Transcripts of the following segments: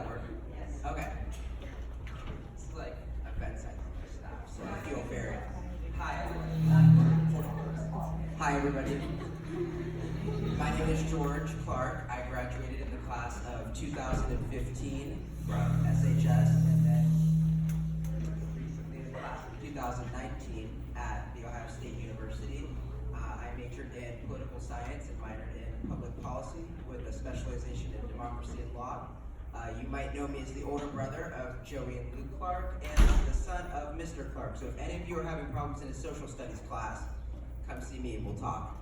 that work? Yes. Okay. This is like a bedside staff, so I feel very. Hi, everyone. Hi, everybody. My name is George Clark. I graduated in the class of 2015 from SHS, and then recently in the class of 2019 at The Ohio State University. I majored in political science and minored in public policy with a specialization in democracy and law. You might know me as the older brother of Joey and Luke Clark and the son of Mr. Clark. So if any of you are having problems in a social studies class, come see me and we'll talk.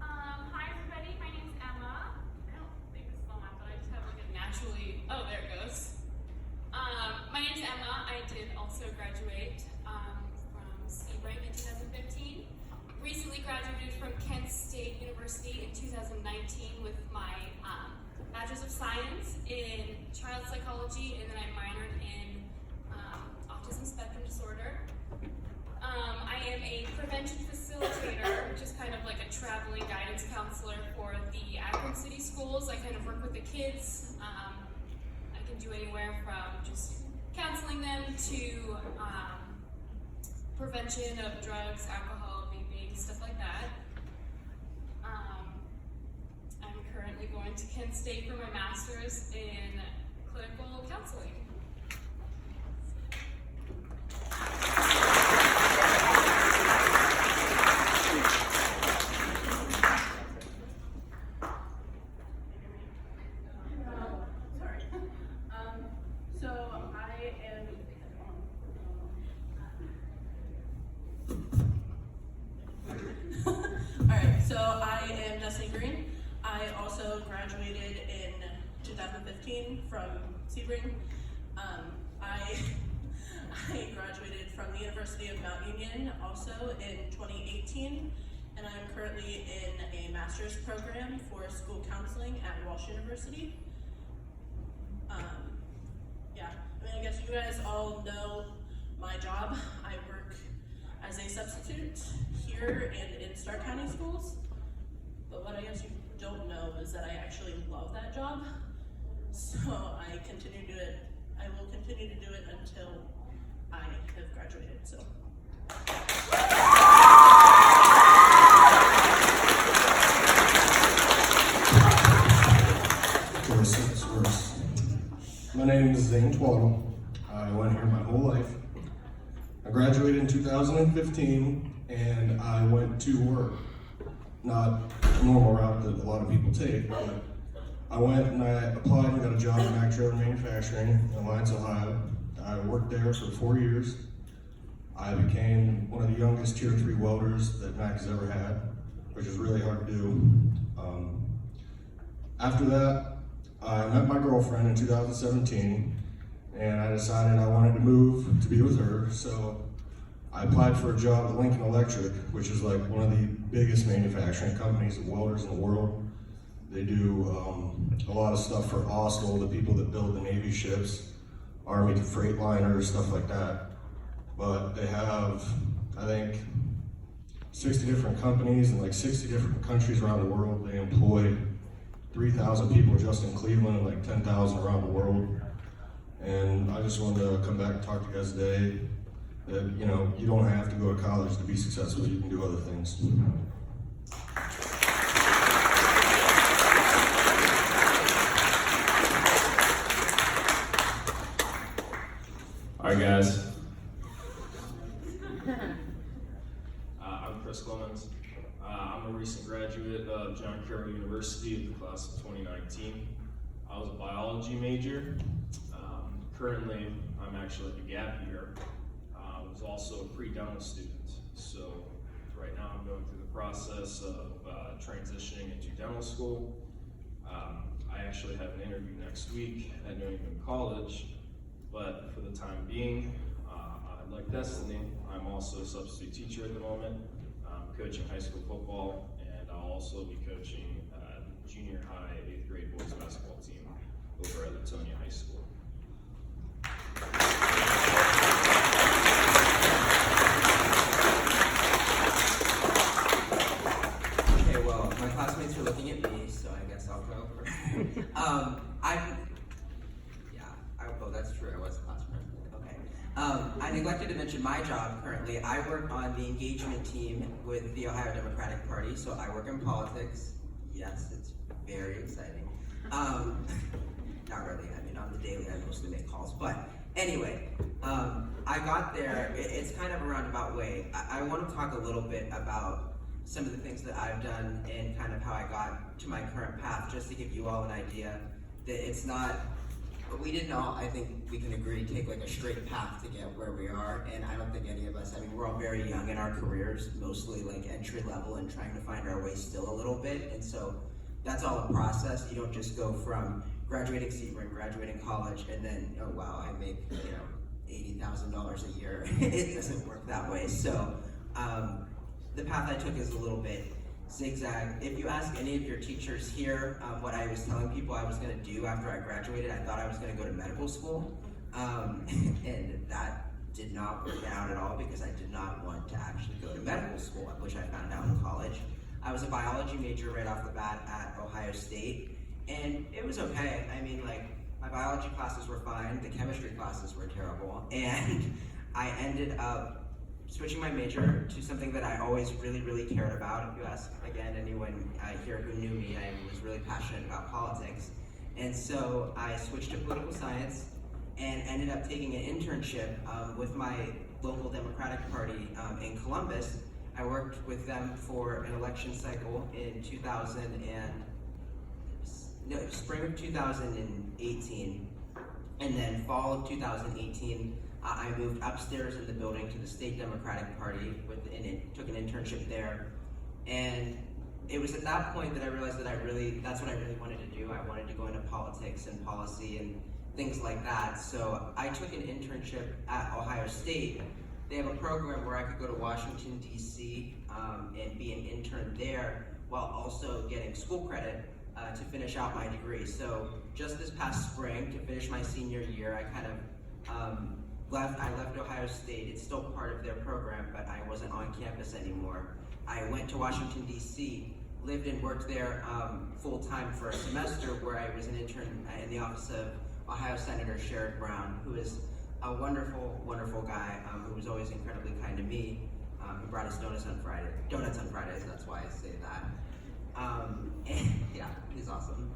Hi everybody, my name's Emma. I don't think this is on my, but I just have like a naturally, oh there it goes. My name's Emma. I did also graduate from Sebring in 2015. Recently graduated from Kent State University in 2019 with my Bachelor's of Science in Child Psychology, and then I minored in Autism Spectrum Disorder. I am a prevention facilitator, which is kind of like a traveling guidance counselor for the Akron City schools. I kind of work with the kids. I can do anywhere from just counseling them to prevention of drugs, alcohol, vaping, stuff like that. I'm currently going to Kent State for my master's in clinical counseling. So I am Destiny Green. I also graduated in 2015 from Sebring. I graduated from the University of Mount Union also in 2018, and I'm currently in a master's program for school counseling at Walsh University. I guess you guys all know my job. I work as a substitute here and in Stark County schools. But what I guess you don't know is that I actually love that job. So I continue to do it. I will continue to do it until I have graduated. So. My name is Zane Twaddle. I went here my whole life. I graduated in 2015 and I went to work. Not a normal route that a lot of people take, but I went and I applied and got a job in Mack Trailer Manufacturing in Alliance, Ohio. I worked there for 4 years. I became one of the youngest Tier 3 welders that Mack has ever had, which is really hard to do. After that, I met my girlfriend in 2017, and I decided I wanted to move to be with her, so I applied for a job at Lincoln Electric, which is like one of the biggest manufacturing companies of welders in the world. They do a lot of stuff for Austal, the people that build the Navy ships, Army freight liners, stuff like that. But they have, I think, 60 different companies in like 60 different countries around the world. They employ 3,000 people just in Cleveland and like 10,000 around the world. And I just wanted to come back and talk to you guys today that, you know, you don't have to go to college to be successful, you can do other things. All right, guys. I'm Chris Clemens. I'm a recent graduate of John Carroll University of the class of 2019. I was a biology major. Currently, I'm actually at a gap year. I was also a pre-dental student. So right now I'm going through the process of transitioning into dental school. I actually have an interview next week at New England College, but for the time being, like Destiny, I'm also a substitute teacher at the moment. I'm coaching high school football, and I'll also be coaching junior high 8th grade boys basketball team over at Latonia High School. Okay, well, Oh, that's true. I was class president. Okay. I neglected to mention my job currently. I work on the engagement team with the Ohio Democratic Party, so I work in politics. Yes, it's very exciting. Not really. I mean, on the daily, I mostly make calls. But anyway, I got there. It's kind of a roundabout way. I want to talk a little bit about some of the things that I've done and kind of how I got to my current path, just to give you all an idea that it's not, we didn't all, I think we can agree, take like a straight path to get where we are, and I don't think any of us, I mean, we're all very young in our careers, mostly like entry level and trying to find our way still a little bit, and so that's all a process. You don't just go from graduating Sebring, graduating college, and then, oh wow, I make, $80,000 a year. It doesn't work that way. So the path I took is a little bit zigzag. If you ask any of your teachers here what I was telling people I was going to do after I graduated, I thought I was going to go to medical school, and that did not work out at all because I did not want to actually go to medical school, which I found out in college. I was a biology major right off the bat at Ohio State, and it was okay. I mean, like, my biology classes were fine, the chemistry classes were terrible, and I ended up switching my major to something that I always really, really cared about. If you ask, again, anyone here who knew me, I was really passionate about politics. And so I switched to political science and ended up taking an internship with my local Democratic Party in Columbus. I worked with them for an election cycle in spring of 2018, and then fall of 2018, I moved upstairs in the building to the state Democratic Party took an internship there. And it was at that point that I realized that that's what I really wanted to do. I wanted to go into politics and policy and things like that. So I took an internship at Ohio State. They have a program where I could go to Washington, D.C. And be an intern there while also getting school credit to finish out my degree. So just this past spring, to finish my senior year, I kind of I left Ohio State. It's still part of their program, but I wasn't on campus anymore. I went to Washington, D.C., lived and worked there full-time for a semester, where I was an intern in the office of Ohio Senator Sherrod Brown, who is a wonderful, wonderful guy who was always incredibly kind to me, who brought us donuts on Fridays, that's why I say that. And yeah, he's awesome.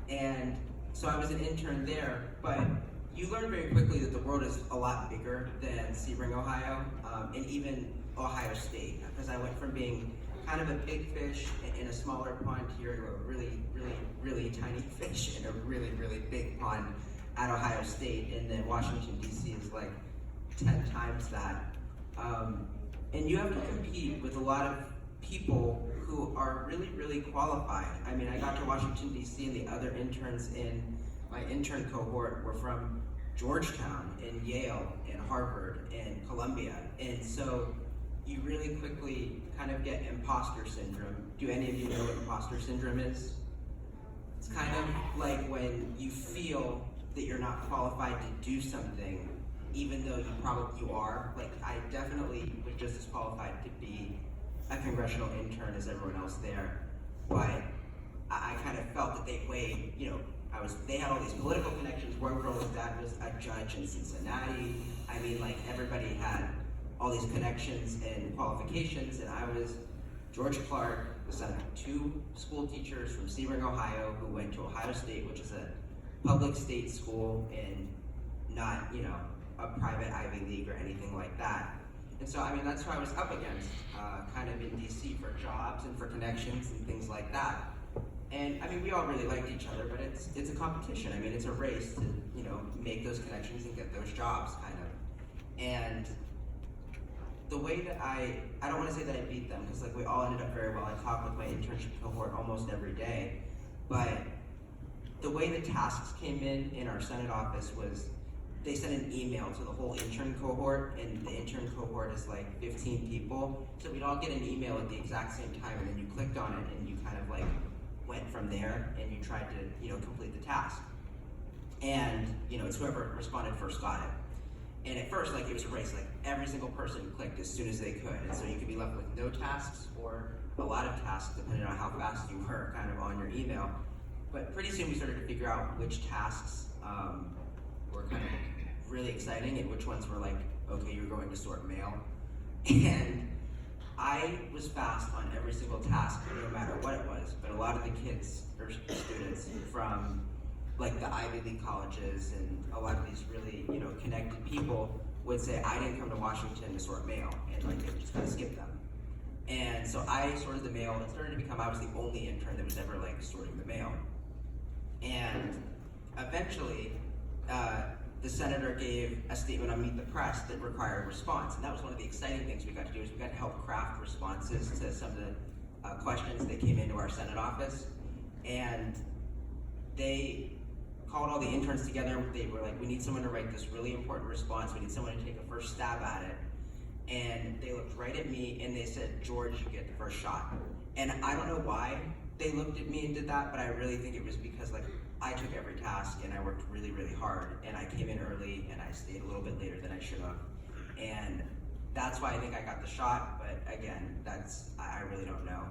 And so I was an intern there, but you learn very quickly that the world is a lot bigger than Sebring, Ohio, and even Ohio State, because I went from being kind of a big fish in a smaller pond here to a really, really, really tiny fish in a really, really big pond at Ohio State, and then Washington, D.C. is like 10 times that. And you have to compete with a lot of people who are really, really qualified. I mean, I got to Washington, D.C., and the other interns in my intern cohort were from Georgetown and Yale and Harvard and Columbia. And so you really quickly kind of get imposter syndrome. Do any of you know what imposter syndrome is? It's kind of like when you feel that you're not qualified to do something, even though you are. Like, I definitely was just as qualified to be a congressional intern as everyone else there, but I kind of felt that they weighed, they had all these political connections. One girl's dad was a judge in Cincinnati. I mean, like, everybody had all these connections and qualifications, and I was George Clark, the son of 2 school teachers from Sebring, Ohio, who went to Ohio State, which is a public state school and not, a private Ivy League or anything like that. And so, I mean, that's who I was up against, kind of in DC for jobs and for connections and things like that. And I mean, we all really liked each other, but it's a competition. I mean, it's a race to, make those connections and get those jobs, kind of. And the way that I don't want to say that I beat them, because like we all ended up very well. I talked with my internship cohort almost every day, but the way the tasks came in our Senate office was, they sent an email to the whole intern cohort, and the intern cohort is like 15 people. So we'd all get an email at the exact same time, and then you clicked on it, and you kind of like went from there, and you tried to, complete the task. And, it's whoever responded first got it. And at first, like, it was a race, like every single person clicked as soon as they could. And so you could be left with no tasks or a lot of tasks, depending on how fast you were kind of on your email. but pretty soon we started to figure out which tasks were kind of really exciting and which ones were like, okay, you're going to sort mail. And I was fast on every single task, no matter what it was, but a lot of the kids or students from like the Ivy League colleges and a lot of these really, connected people would say, I didn't come to Washington to sort mail, and like they would just kind of skip them. And so I sorted the mail, and it started to become, I was the only intern that was ever like sorting the mail. And eventually, the senator gave a statement on Meet the Press that required a response, and that was one of the exciting things we got to do, is we got to help craft responses to some of the questions that came into our Senate office. And they called all the interns together. They were like, we need someone to write this really important response. We need someone to take a first stab at it. And they looked right at me and they said, George, you get the first shot. And I don't know why they looked at me and did that, but I really think it was because like I took every task and I worked really, really hard, and I came in early and I stayed a little bit later than I should have. And that's why I think I got the shot, but again, I really don't know.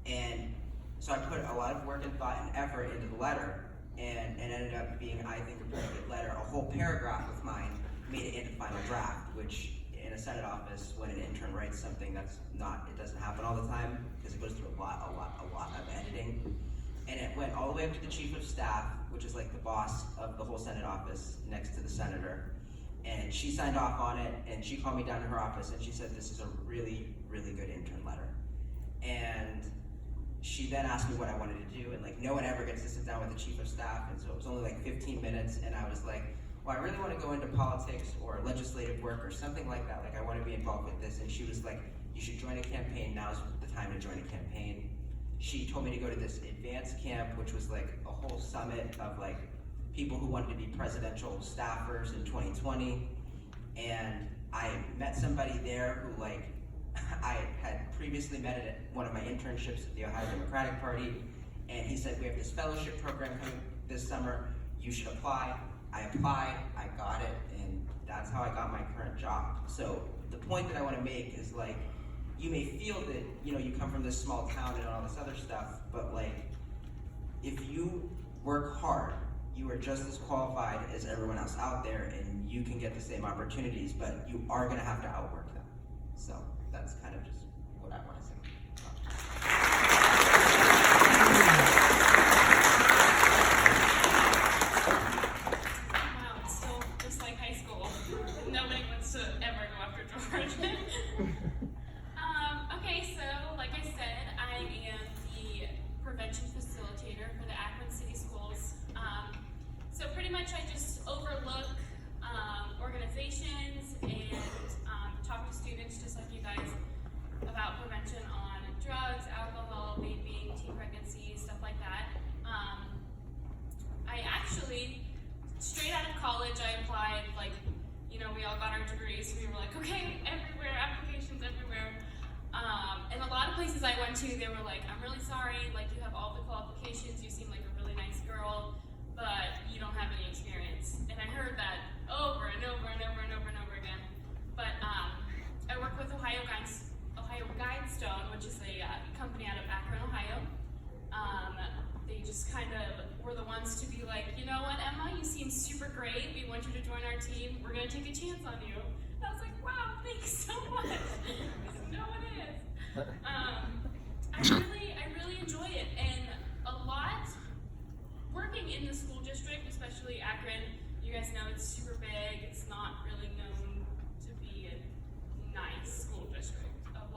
And so I put a lot of work and thought and effort into the letter, and it ended up being, I think, a pretty good letter. A whole paragraph of mine made it into final draft, which in a Senate office, when an intern writes something, it doesn't happen all the time, because it goes through a lot of editing. And it went all the way up to the chief of staff, which is like the boss of the whole Senate office next to the senator. And she signed off on it, and she called me down to her office and she said, this is a really, really good intern letter. And she then asked me what I wanted to do, and like no one ever gets to sit down with the chief of staff, and so it was only like 15 minutes, and I was like, well, I really want to go into politics or legislative work or something like that, like I want to be involved with this. And she was like, you should join a campaign, now's the time to join a campaign. She told me to go to this advanced camp, which was like a whole summit of like people who wanted to be presidential staffers in 2020. And I met somebody there who like I had previously met at one of my internships at the Ohio Democratic Party, and he said, we have this fellowship program coming this summer, you should apply. I applied, I got it, and that's how I got my current job. So the point that I want to make is like, you may feel that, you come from this small town and all this other stuff, but like, if you work hard, you are just as qualified as everyone else out there, and you can get the same opportunities, but you are gonna have to outwork them. So that's kind of just what I want to say. Wow, it's still just like high school. Nobody wants to ever go after George. Okay, so like I said, I am the prevention facilitator for the Akron City Schools. So pretty much I just overlook organizations and talk to students just like you guys about prevention on drugs, alcohol, vaping, teen pregnancy, stuff like that. I actually, straight out of college, I applied, we all got our degrees, so we were like, okay, everywhere, applications everywhere. And a lot of places I went to, they were like, I'm really sorry, like you have all the qualifications, you seem like a really nice girl, but you don't have any experience. And I heard that over and over and over and over and over again. But I work with Ohio Guidestone, which is a company out of Akron, Ohio. They just kind of were the ones to be like, you know what, Emma, you seem super great. We want you to join our team. We're gonna take a chance on you. And I was like, wow, thanks so much. Because no one is. I really enjoy it, and a lot working in the school district, especially Akron. You guys know it's super big. It's not really known to be a nice school district. A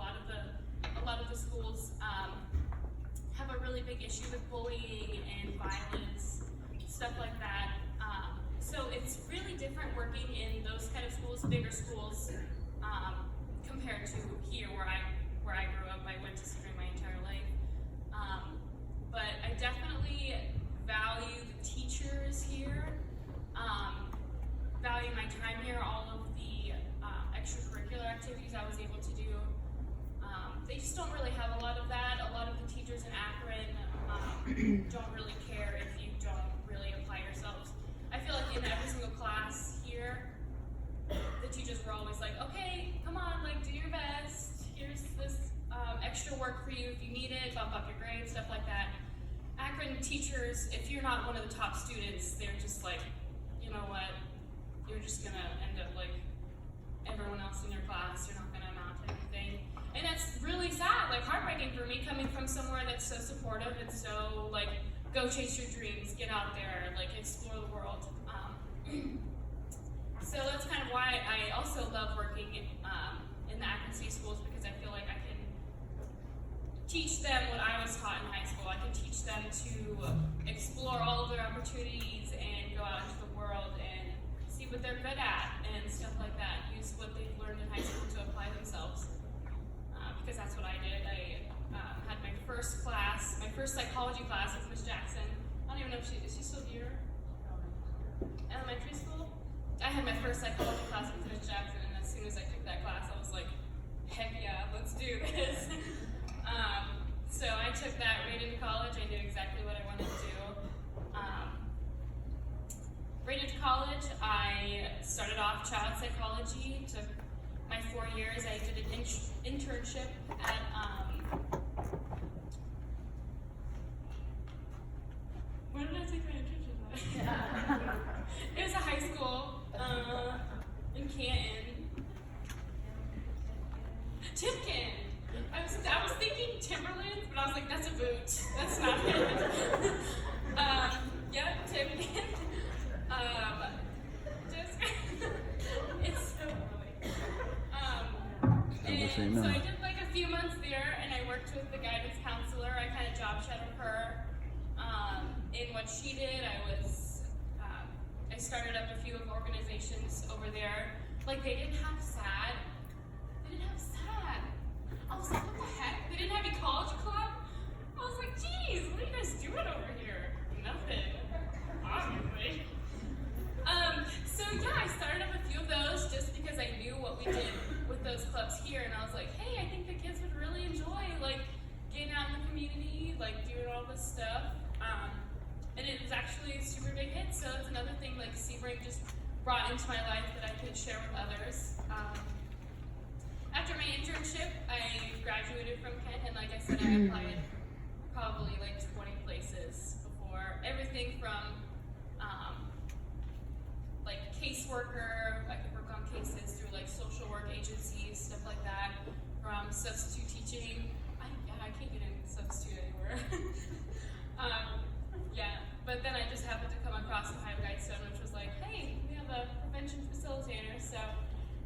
lot of the schools have a really big issue with bullying and violence, stuff like that. So it's really different working in those kind of schools, bigger schools, compared to here where I grew up. I went to Seminary my entire life. But I definitely value the teachers here, value my time here, all of the extracurricular activities I was able to do. They just don't really have a lot of that. A lot of the teachers in Akron don't really care if you don't really apply yourselves. I feel like in every single class here, the teachers were always like, okay, come on, like do your best. Here's this extra work for you if you need it, bump up your grades, stuff like that. Akron teachers, if you're not one of the top students, they're just like, you know what, you're just gonna end up like everyone else in your class, you're not gonna amount to anything. And that's really sad, like heartbreaking for me, coming from somewhere that's so supportive and so like, go chase your dreams, get out there, like explore the world. So that's kind of why I also love working in the Akron City Schools, because I feel like I can teach them what I was taught in high school. I can teach them to explore all of their opportunities and go out into the world and see what they're good at and stuff like that. Use what they've learned in high school to apply themselves. Because that's what I did. I had my first class, my first psychology class with Miss Jackson. I don't even know if is she still here? Elementary school? I had my first psychology class with Miss Jackson, and as soon as I took that class, I was like, heck yeah, let's do this. So I took that right into college. I knew exactly what I wanted to do. Right into college, I started off child psychology. Took my 4 years. I did an internship at where did I take my internship at? It was a high school in Canton. Timken. I was thinking Timberlands, but I was like, that's a boot. That's not it. Yeah, Timken. It's so funny. And so I did like a few months there, and I worked with the guidance counselor. I kind of job shadowed her in what she did. I started up a few of organizations over there. Like they didn't have SAD. I was like, what the heck? They didn't have ecology club? I was like, geez, what are you guys doing over here? Nothing, obviously. So yeah, I started up a few of those just because I knew what we did with those clubs here, and I was like, hey, I think the kids would really enjoy like getting out in the community, like doing all this stuff. And it was actually a super big hit, so it's another thing like Sebring just brought into my life that I could share with others. After my internship, I graduated from Kent, and like I said, I applied probably like 20 places before. Everything from like caseworker, I could work on cases through like social work agencies, stuff like that, from substitute teaching. I can't get into substitute anywhere. Yeah, but then I just happened to come across Ohio Guidestone, which was like, hey, we have a prevention facilitator, so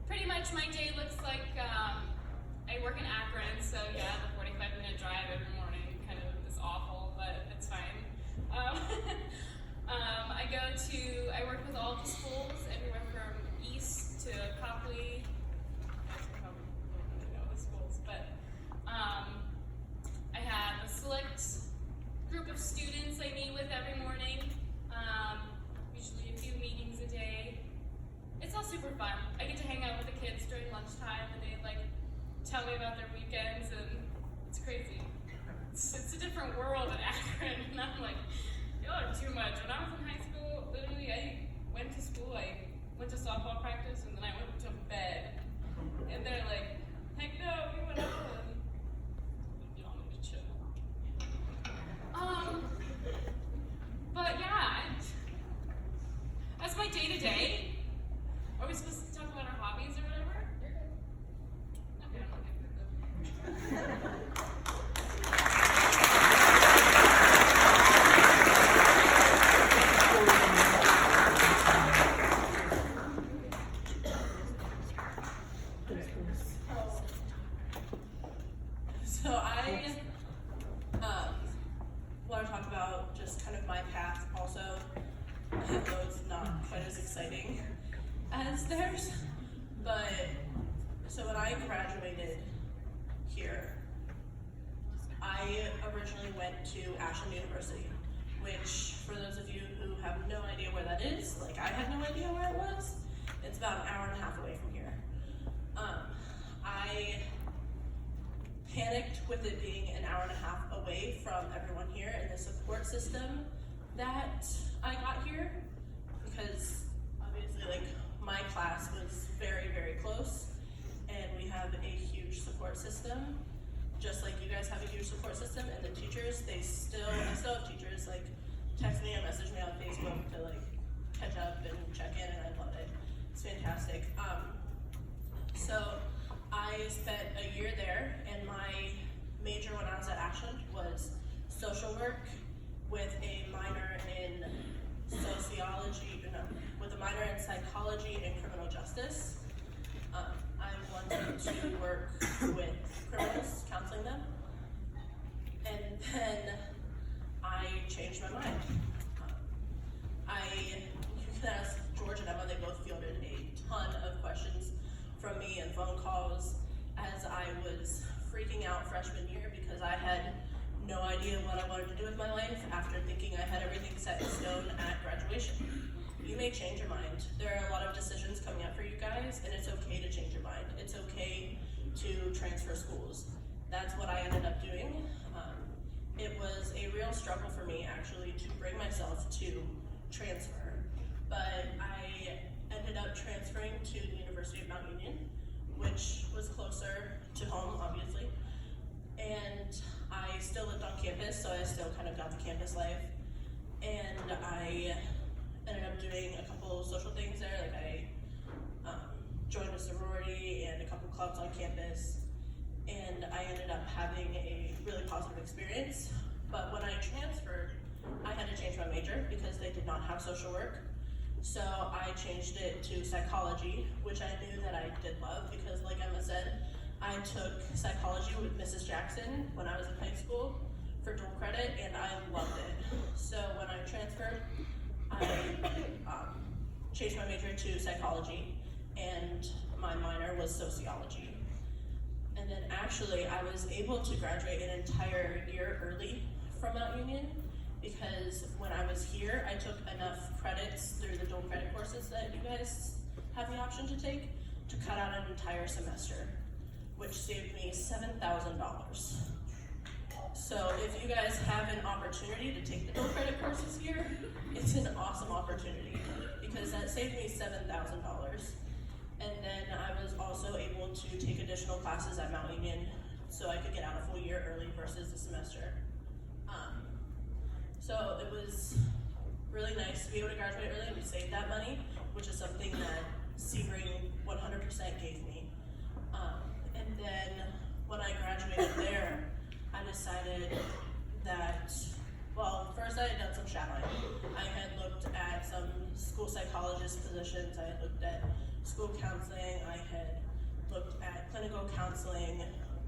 pretty much my day looks like, I work in Akron, so yeah, the 45-minute drive every morning kind of is awful, but it's fine. I work with all the schools, everywhere from East to Copley. I probably don't know the schools, but I have a select group of students I meet with every morning, usually a few meetings a day. It's all super fun. I get to hang out with the kids during lunchtime, and they like tell me about their weekends, and it's crazy. It's a different world in Akron, and I'm like, y'all are too much. When I was in high school, literally, I went to school, I went to softball practice, and then I went to bed. And they're like, heck no, we went up and y'all need to chill. But yeah, that's my day-to-day. Are we supposed to talk about our hobbies or whatever? Okay, I'm okay. So I want to talk about just kind of my path also, though it's not quite as exciting as theirs. But so when I graduated here, I originally went to Ashland University, which for those of you who have no idea where that is, like I had no idea where it was. It's about an hour and a half away from here. I panicked with it being an hour and a half away from everyone here and the support system that I got here, because obviously like my class was very, very close, and we have a huge support system, just like you guys have a huge support system, and the teachers, I still have teachers like text me and message me on Facebook to like catch up and check in, and I love it. It's fantastic. So I spent a year there, and my major when I was at Ashland was social work with a minor in with a minor in psychology and criminal justice. I wanted to work with criminals, counseling them, and then I changed my mind. You can ask George and Emma, they both fielded a ton of questions from me and phone calls as I was freaking out freshman year because I had no idea what I wanted to do with my life after thinking I had everything set in stone at graduation. You may change your mind. There are a lot of decisions coming up for you guys, and it's okay to change your mind. It's okay to transfer schools. That's what I ended up doing. It was a real struggle for me actually to bring myself to transfer, but I ended up transferring to the University of Mount Union, which was closer to home, obviously. And I still lived on campus, so I still kind of got the campus life. And I ended up doing a couple of social things there, like I joined a sorority and a couple clubs on campus. And I ended up having a really positive experience. But when I transferred, I had to change my major because they did not have social work. So I changed it to psychology, which I knew that I did love because, like Emma said, I took psychology with Mrs. Jackson when I was in high school for dual credit, and I loved it. So when I transferred, I changed my major to psychology, and my minor was sociology. And then actually, I was able to graduate an entire year early from Mount Union because when I was here, I took enough credits through the dual credit courses that you guys have the option to take to cut out an entire semester, which saved me $7,000. So if you guys have an opportunity to take the dual credit courses here, it's an awesome opportunity because that saved me $7,000. And then I was also able to take additional classes at Mount Union so I could get out a full year early versus the semester. So it was really nice to be able to graduate early and save that money, which is something that Sebring 100% gave me. And then when I graduated there, I decided that, well, first I had done some shadowing. I had looked at some school psychologist positions, I had looked at school counseling, I had looked at clinical counseling.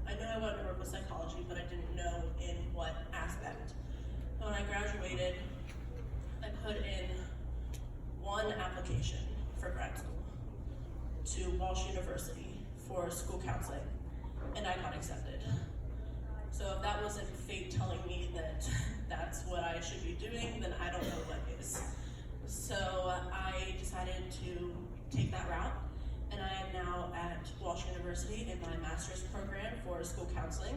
I knew I wanted to work with psychology, but I didn't know in what aspect. When I graduated, I put in one application for grad school to Walsh University for school counseling, and I got accepted. So if that wasn't fate telling me that that's what I should be doing, then I don't know what is. So I decided to take that route, and I am now at Walsh University in my master's program for school counseling.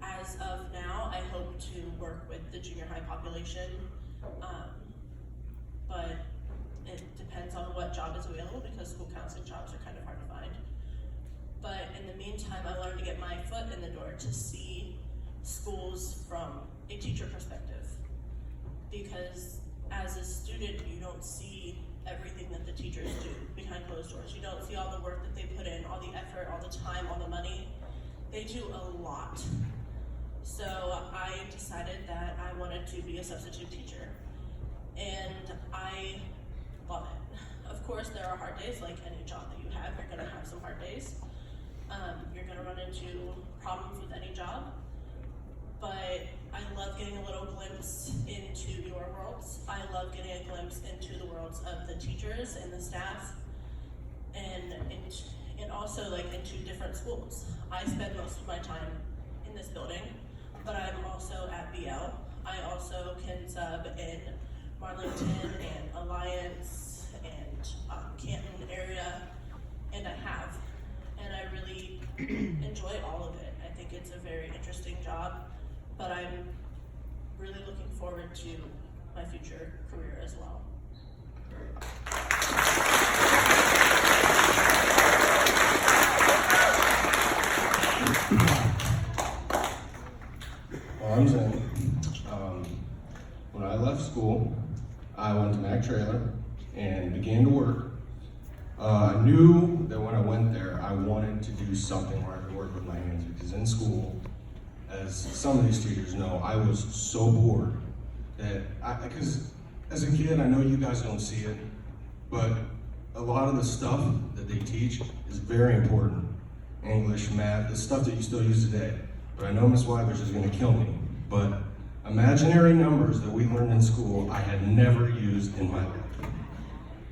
As of now, I hope to work with the junior high population, but it depends on what job is available because school counseling jobs are kind of hard to find. But in the meantime, I wanted to get my foot in the door to see schools from a teacher perspective, because as a student, you don't see everything that the teachers do behind closed doors. You don't see all the work that they put in, all the effort, all the time, all the money. They do a lot. So I decided that I wanted to be a substitute teacher, and I love it. Of course, there are hard days, like any job that you have. You're gonna have some hard days. You're gonna run into problems with any job, but I love getting a little glimpse into your worlds. I love getting a glimpse into the worlds of the teachers and the staff, and also like into different schools. I spend most of my time in this building, but I'm also at BL. I also can sub in Marlington and Alliance and Canton area, and I have. And I really enjoy all of it. I think it's a very interesting job, but I'm really looking forward to my future career as well. I'm saying, when I left school, I went to Mac Trailer and began to work. I knew that when I went there, I wanted to do something where I could work with my hands, because in school, as some of these teachers know, I was so bored that because as a kid, I know you guys don't see it, but a lot of the stuff that they teach is very important. English, math, the stuff that you still use today. But I know Miss Weibers is gonna kill me, but imaginary numbers that we learned in school, I had never used in my life.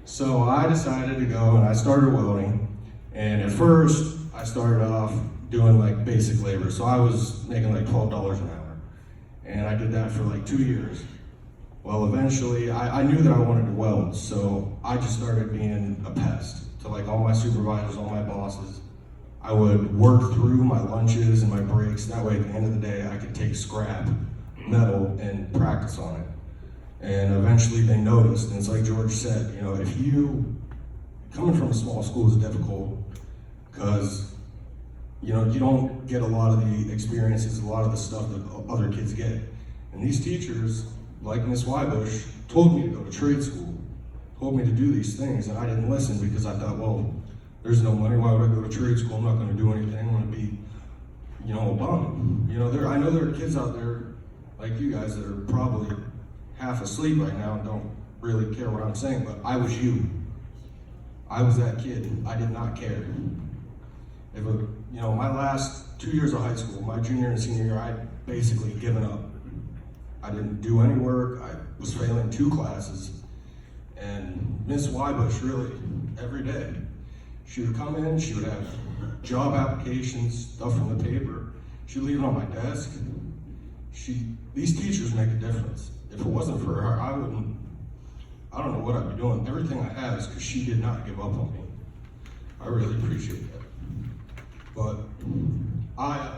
So I decided to go and I started welding, and at first I started off doing like basic labor. So I was making like $12 an hour, and I did that for like 2 years. Well, eventually I knew that I wanted to weld, so I just started being a pest to like all my supervisors, all my bosses. I would work through my lunches and my breaks, that way at the end of the day I could take scrap metal and practice on it. And eventually they noticed, and it's like George said, you know, if you, coming from a small school is difficult, because, you know, you don't get a lot of the experiences, a lot of the stuff that other kids get. And these teachers, like Miss Wybush, told me to go to trade school, told me to do these things, and I didn't listen because I thought, well, there's no money, why would I go to trade school? I'm not gonna do anything, I'm gonna be, you know, a bum. You know, I know there are kids out there like you guys that are probably half asleep right now and don't really care what I'm saying, but I was you. I was that kid. I did not care. If you know, my last 2 years of high school, my junior and senior year, I'd basically given up. I didn't do any work. I was failing 2 classes. And Miss Wybush, really, every day, she would come in, she would have job applications, stuff from the paper. She'd leave it on my desk. These teachers make a difference. If it wasn't for her, I don't know what I'd be doing. Everything I have is because she did not give up on me. I really appreciate that. But I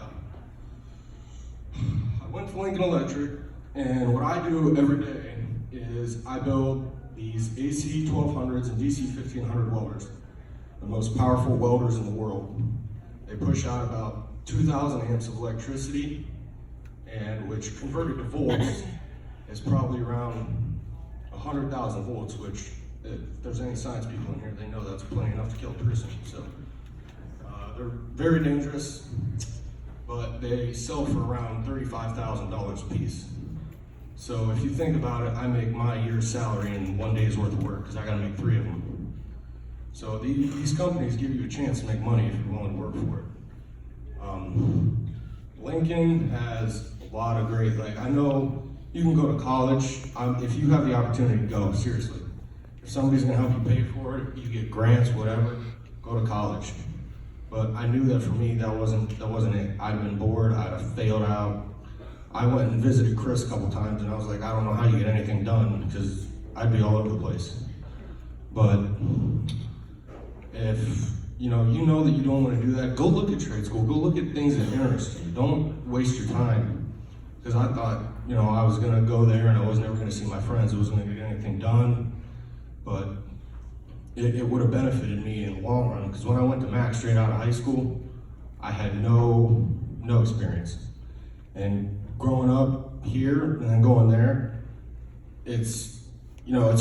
went to Lincoln Electric, and what I do every day is I build these AC 1200s and DC 1500 welders, the most powerful welders in the world. They push out about 2,000 amps of electricity, and which converted to volts is probably around 100,000 volts, which if there's any science people in here, they know that's plenty enough to kill a person. So they're very dangerous, but they sell for around $35,000 a piece. So if you think about it, I make my year's salary in 1 day's worth of work because I gotta make 3 of them. So these companies give you a chance to make money if you're willing to work for it. Lincoln has a lot of great, like, I know you can go to college. If you have the opportunity to go, seriously. If somebody's gonna help you pay for it, you get grants, whatever, go to college. But I knew that for me, that wasn't it. I'd have been bored, I'd have failed out. I went and visited Chris a couple times, and I was like, I don't know how you get anything done, because I'd be all over the place. But if you know that you don't want to do that, go look at trade school, go look at things that interest you. Don't waste your time. Because I thought, you know, I was gonna go there and I was never gonna see my friends, I wasn't gonna get anything done. But it would have benefited me in the long run, because when I went to Mac straight out of high school, I had no experience. And growing up here and then going there, it's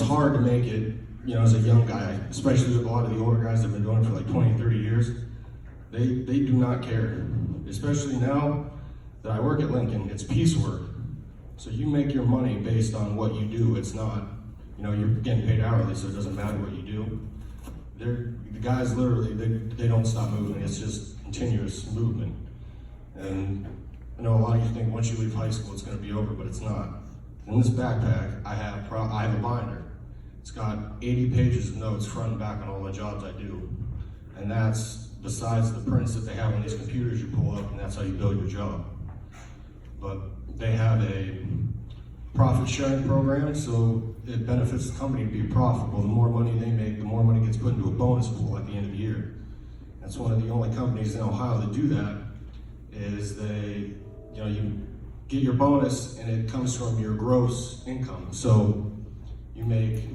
hard to make it, you know, as a young guy, especially with a lot of the older guys that have been doing it for like 20, 30 years. They do not care. Especially now that I work at Lincoln, it's piecework. So you make your money based on what you do. It's not, you know, you're getting paid hourly, so it doesn't matter what you do. The guys literally, they don't stop moving. It's just continuous movement. And I know a lot of you think once you leave high school, it's gonna be over, but it's not. In this backpack, I have a binder. It's got 80 pages of notes front and back on all the jobs I do. And that's besides the prints that they have on these computers you pull up, and that's how you build your job. But they have a profit sharing program, so it benefits the company to be profitable. The more money they make, the more money gets put into a bonus pool at the end of the year. That's one of the only companies in Ohio that do that, is you get your bonus and it comes from your gross income. So you make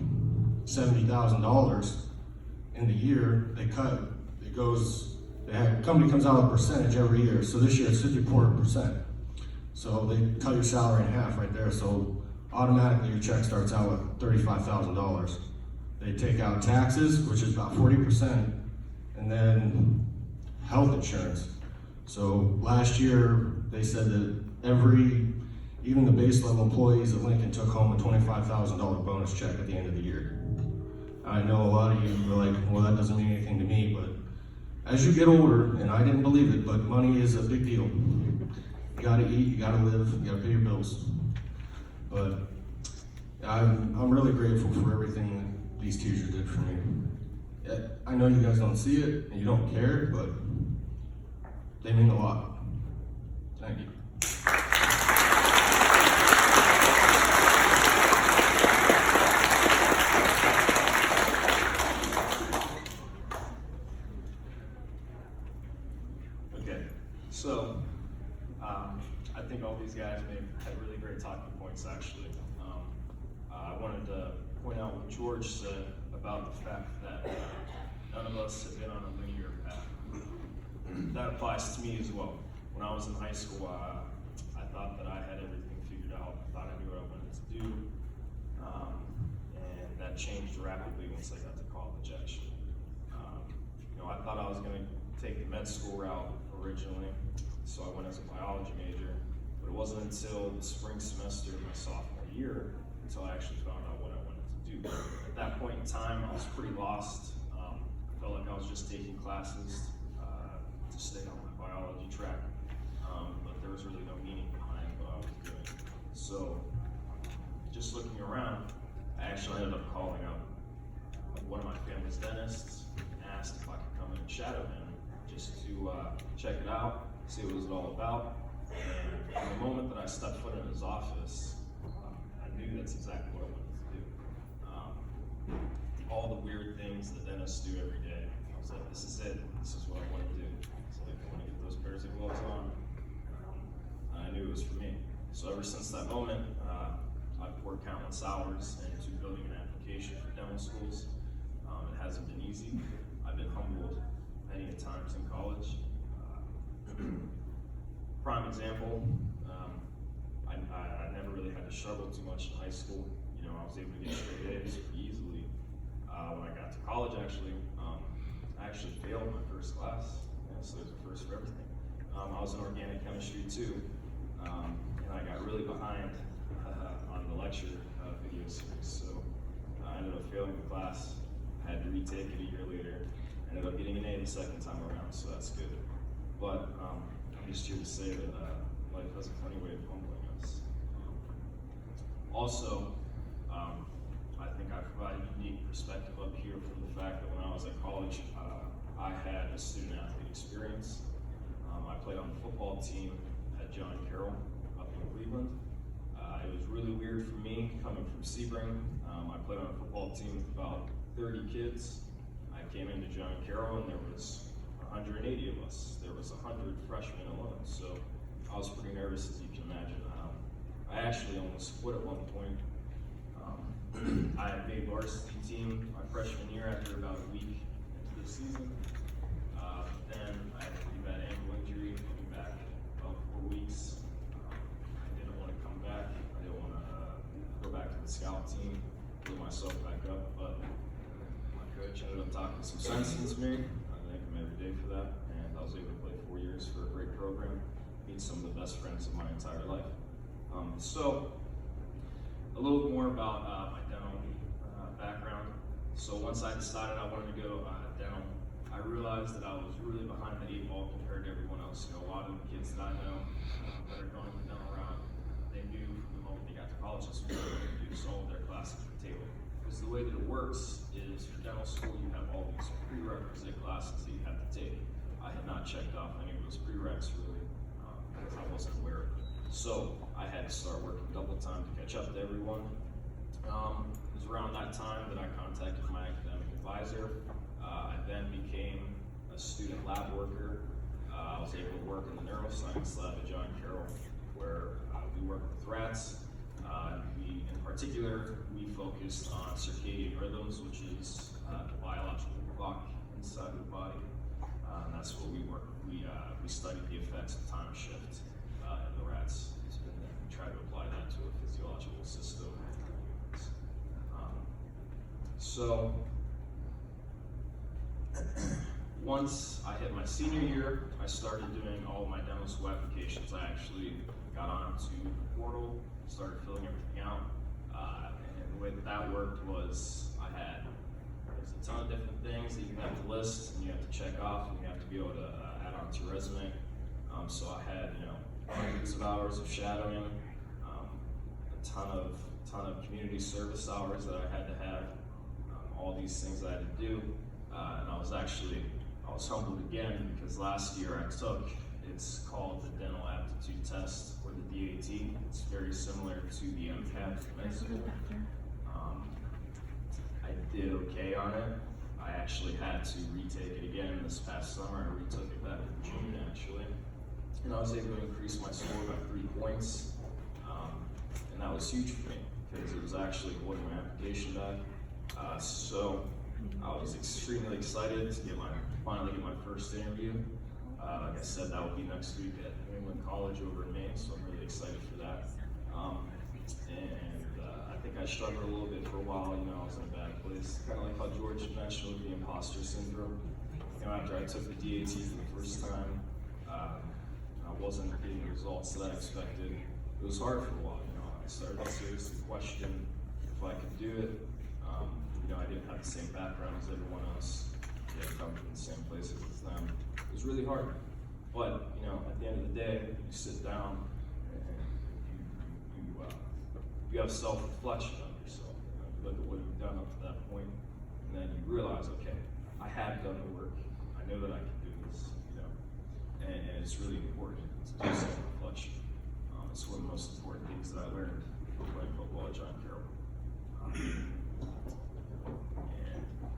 $70,000 in the year, the company comes out with a percentage every year. So this year it's 54%. So they cut your salary in half right there. So automatically your check starts out with $35,000. They take out taxes, which is about 40%, and then health insurance. So last year they said that even the base level employees at Lincoln took home a $25,000 bonus check at the end of the year. I know a lot of you were like, well, that doesn't mean anything to me, but as you get older, and I didn't believe it, but money is a big deal. You gotta eat, you gotta live, you gotta pay your bills. But I'm really grateful for everything that these teachers did for me. I know you guys don't see it, and you don't care, but they mean a lot. Thank you. So, I think all these guys had really great talking points, actually. I wanted to point out what George said about the fact that none of us have been on a linear path. That applies to me as well. When I was in high school, I thought that I had everything figured out. I thought I knew what I wanted to do, and that changed rapidly once I got to college, actually. I thought I was going to take the med school route originally, so I went as a biology major, but it wasn't until the spring semester of my sophomore year until I actually found out what I wanted to do. At that point in time, I was pretty lost. I felt like I was just taking classes to stay on my biology track, but there was really no meaning behind what I was doing. So, just looking around, I actually ended up calling up one of my family's dentists and asked if I could come in and shadow him just to check it out, see what it was all about. And from the moment that I stepped foot in his office, I knew that's exactly what I wanted to do. All the weird things that dentists do every day, I was like, this is it. This is what I want to do. So like, I want to get those pairs of gloves on. I knew it was for me. So ever since that moment, I've poured countless hours into building an application for dental schools. It hasn't been easy. I've been humbled many times in college. Prime example, I never really had to struggle too much in high school. I was able to get straight A's pretty easily. When I got to college, actually, I actually failed my first class, so there's a first for everything. I was in organic chemistry too, and I got really behind on the lecture video series, so I ended up failing the class. I had to retake it a year later. Ended up getting an A the second time around, so that's good. But I'm just here to say that life has a funny way of humbling us. Also, I think I provide a unique perspective up here from the fact that when I was at college, I had a student-athlete experience. I played on the football team at John Carroll up in Cleveland. It was really weird for me coming from Sebring. I played on a football team with about 30 kids. I came into John Carroll and there was 180 of us. There was 100 freshmen alone, so I was pretty nervous, as you can imagine. I actually almost quit at one point. I had made varsity team my freshman year after about a week into the season. Then I had a pretty bad ankle injury, I'll be back about 4 weeks. I didn't want to come back. I didn't want to go back to the scout team, build myself back up, but my coach ended up talking some sense into me. I thank him every day for that, and I was able to play 4 years for a great program, meet some of the best friends of my entire life. So, a little more about my dental background. So once I decided I wanted to go dental, I realized that I was really behind the 8 ball compared to everyone else. A lot of the kids that I know that are going the dental route, they knew from the moment they got to college this was what they were going to do, solve their classes at the table. Because the way that it works is for dental school, you have all these prerequisite classes that you have to take. I had not checked off any of those prereqs really because I wasn't aware of it. So I had to start working double time to catch up to everyone. It was around that time that I contacted my academic advisor. I then became a student lab worker. I was able to work in the neuroscience lab at John Carroll, where we worked with rats. In particular, we focused on circadian rhythms, which is the biological clock inside the body. And that's what we worked with. We studied the effects of time shift in the rats. So, once I hit my senior year, I started doing all of my demo school applications. I actually got onto the portal, started filling everything out, and the way that worked was there's a ton of different things that you have to list and you have to check off and you have to be able to add onto your resume. So I had, hundreds of hours of shadowing, a ton of community service hours that I had to have, all these things that I had to do, and I was humbled again because last year it's called the Dental Aptitude Test, or the DAT. It's very similar to the MCAT from med school. I did okay on it. I actually had to retake it again this past summer. I retook it back in June actually. And I was able to increase my score by 3 points. And that was huge for me because it was actually holding my application back. So I was extremely excited to finally get my first interview. Like I said, that will be next week at New England College over in Maine, so I'm really excited for that. I think I struggled a little bit for a while. I was in a bad place, kind of like how George mentioned with the imposter syndrome. After I took the DAT for the first time, I wasn't getting the results that I expected. It was hard for a while. I started to seriously question if I could do it. I didn't have the same background as everyone else. I didn't come from the same places as them. It was really hard. But, at the end of the day, you sit down and you have self-reflection of yourself. You look at what you've done up to that point, and then you realize, okay, I have done the work. I know that I can do this, and it's really important to do self-reflection. It's one of the most important things that I learned playing football at John Carroll.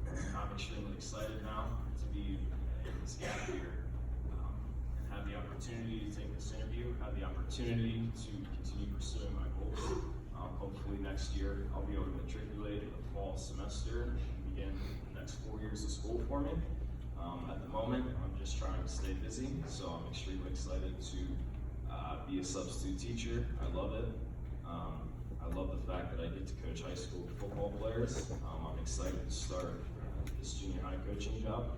And I'm extremely excited now to be in this gap year and have the opportunity to take this interview, have the opportunity to continue pursuing my goals. Hopefully next year I'll be able to matriculate in the fall semester and begin the next 4 years of school for me. At the moment, I'm just trying to stay busy, so I'm extremely excited to be a substitute teacher. I love it. I love the fact that I get to coach high school football players. I'm excited to start this junior high coaching job.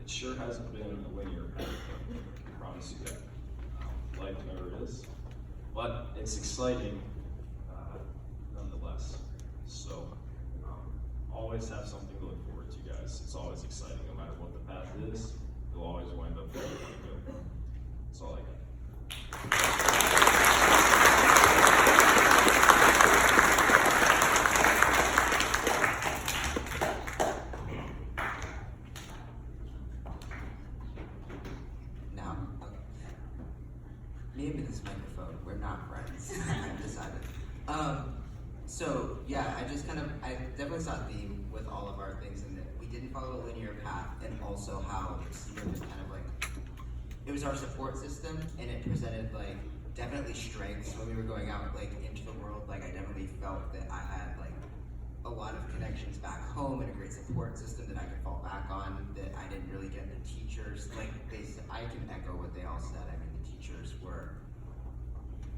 It sure hasn't been a linear path, I promise you that. Life never is. But it's exciting nonetheless. So always have something to look forward to, guys. It's always exciting no matter what the path is. You'll always wind up where you want to go. That's all I got. Now, me and this microphone, we're not friends. I've decided. So yeah, I definitely saw a theme with all of our things in that we didn't follow a linear path, and also how it was kind of like, it was our support system, and it presented like definitely strengths when we were going out like into the world. Like I definitely felt that I had like a lot of connections back home and a great support system that I could fall back on that I didn't really get the teachers. Like I can echo what they all said. I mean, the teachers were,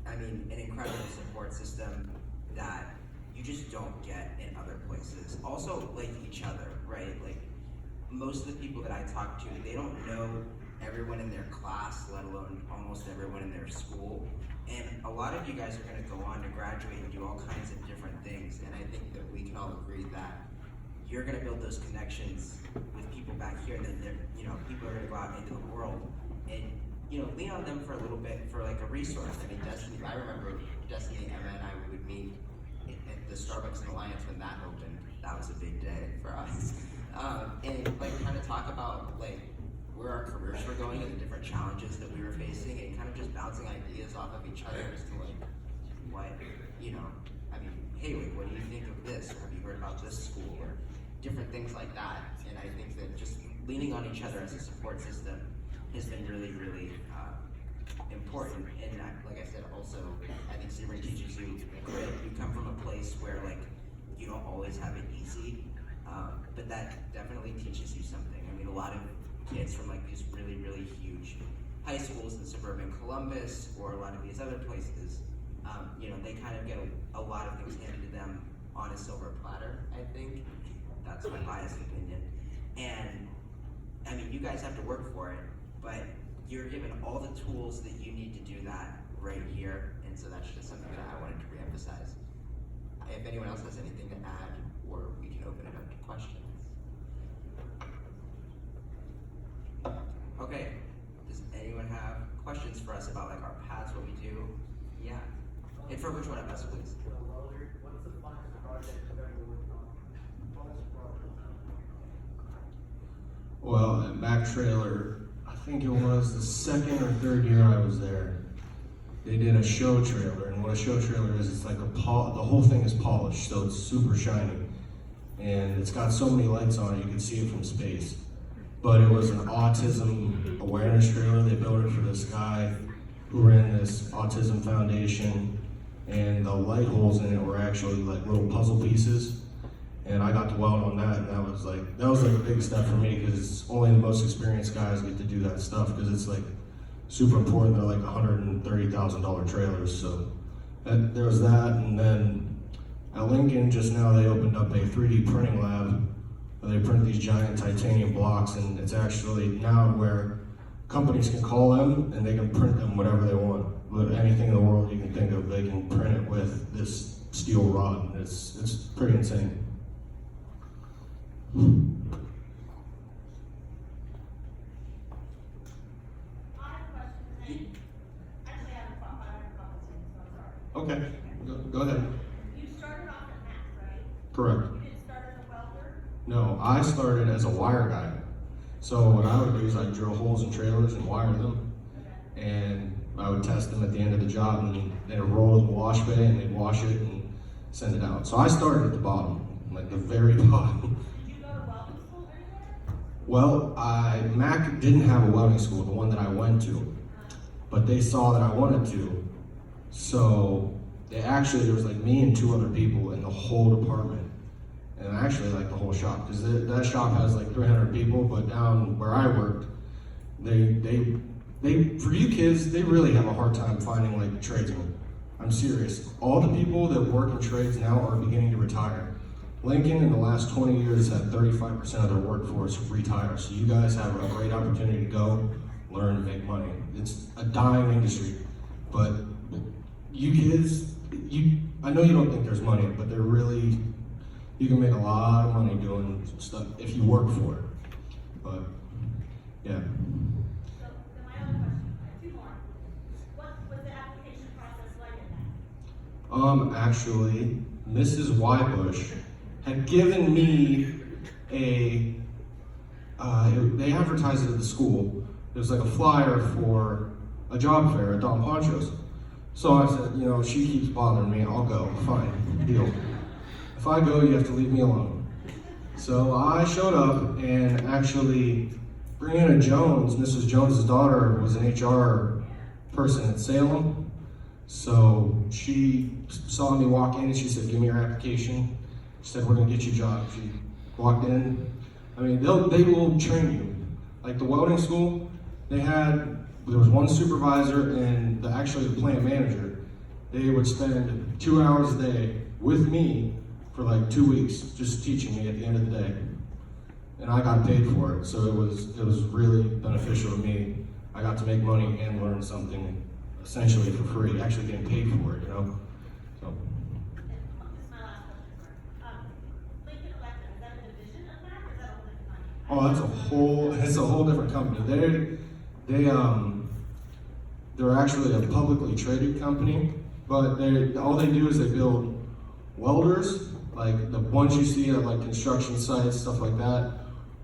an incredible support system that you just don't get in other places. Also, like each other, right? Like most of the people that I talk to, they don't know everyone in their class, let alone almost everyone in their school. And a lot of you guys are going to go on to graduate and do all kinds of different things. And I think that we can all agree that you're going to build those connections with people back here. That people are going to go out into the world and lean on them for a little bit for like a resource. Destiny. I remember Destiny, Emma, and I would meet at the Starbucks in Alliance when that opened. That was a big day for us. And like kind of talk about like where our careers were going and the different challenges that we were facing, and kind of just bouncing ideas off of each other as to like what hey, like what do you think of this, or have you heard about this school, or different things like that. And I think that just leaning on each other as a support system has been really, really important. And like I said, also I think Sebring teaches you grit. You come from a place where like you don't always have it easy, but that definitely teaches you something. A lot of kids from like these really, really huge high schools in suburban Columbus or a lot of these other places, they kind of get a lot of things handed to them on a silver platter, I think. That's my biased opinion. And I mean, you guys have to work for it, but you're given all the tools that you need to do that right here. And so that's just something that I wanted to reemphasize. If anyone else has anything to add, or we can open it up to questions. Okay, does anyone have questions for us about like our paths, what we do? Yeah. And for which one of us, please? What's the funnest project you've ever worked on? Funnest project. Well, at Mac Trailer, I think it was the second or third year I was there, they did a show trailer, and what a show trailer is, it's like the whole thing is polished, so it's super shiny. And it's got so many lights on it, you can see it from space. But it was an autism awareness trailer. They built it for this guy who ran this autism foundation, and the light holes in it were actually like little puzzle pieces. And I got to weld on that, and that was like a big step for me, because it's only the most experienced guys get to do that stuff, because it's like super important. They're like $130,000 trailers. So there was that, and then at Lincoln just now they opened up a 3D printing lab where they print these giant titanium blocks, and it's actually now where companies can call them and they can print them whatever they want. But anything in the world you can think of, they can print it with this steel rod. It's pretty insane. I have a question. Actually, I have a couple things, so I'm sorry. Okay, go ahead. You started off at Mac, right? Correct. You didn't start as a welder? No, I started as a wire guy. So what I would do is I'd drill holes in trailers and wire them, and I would test them at the end of the job, and they'd roll to the wash bay and they'd wash it and send it out. So I started at the bottom, like the very bottom. Did you go to welding school anywhere? Well, Mac didn't have a welding school, the one that I went to, but they saw that I wanted to. So there was like me and 2 other people in the whole department. And actually like the whole shop, because that shop has like 300 people, but down where I worked, for you kids, they really have a hard time finding like tradesmen. I'm serious. All the people that work in trades now are beginning to retire. Lincoln in the last 20 years had 35% of their workforce retire. So you guys have a great opportunity to go, learn, and make money. It's a dying industry, but you kids, I know you don't think there's money, but you can make a lot of money doing stuff if you work for it. But yeah. So, then my other question, I have 2 more. What was the application process like in that? Actually, Mrs. Wybush had given me they advertised it at the school. It was like a flyer for a job fair at Don Poncho's. So I said, she keeps bothering me, I'll go, fine, deal. If I go, you have to leave me alone. So I showed up, and actually, Brianna Jones, Mrs. Jones's daughter, was an HR person at Salem. So she saw me walk in, and she said, "Give me your application." She said, "We're gonna get you a job." She walked in. I mean, they will train you. Like the welding school, there was one supervisor and actually the plant manager. They would spend 2 hours a day with me for like 2 weeks, just teaching me at the end of the day. And I got paid for it, so it was really beneficial to me. I got to make money and learn something essentially for free, actually getting paid for it, So. And this is my last question. Lincoln Electric, is that a division of Mac, or is that a whole different company? Oh, it's a whole different company. They're actually a publicly traded company, but all they do is they build welders, like the ones you see at like construction sites, stuff like that.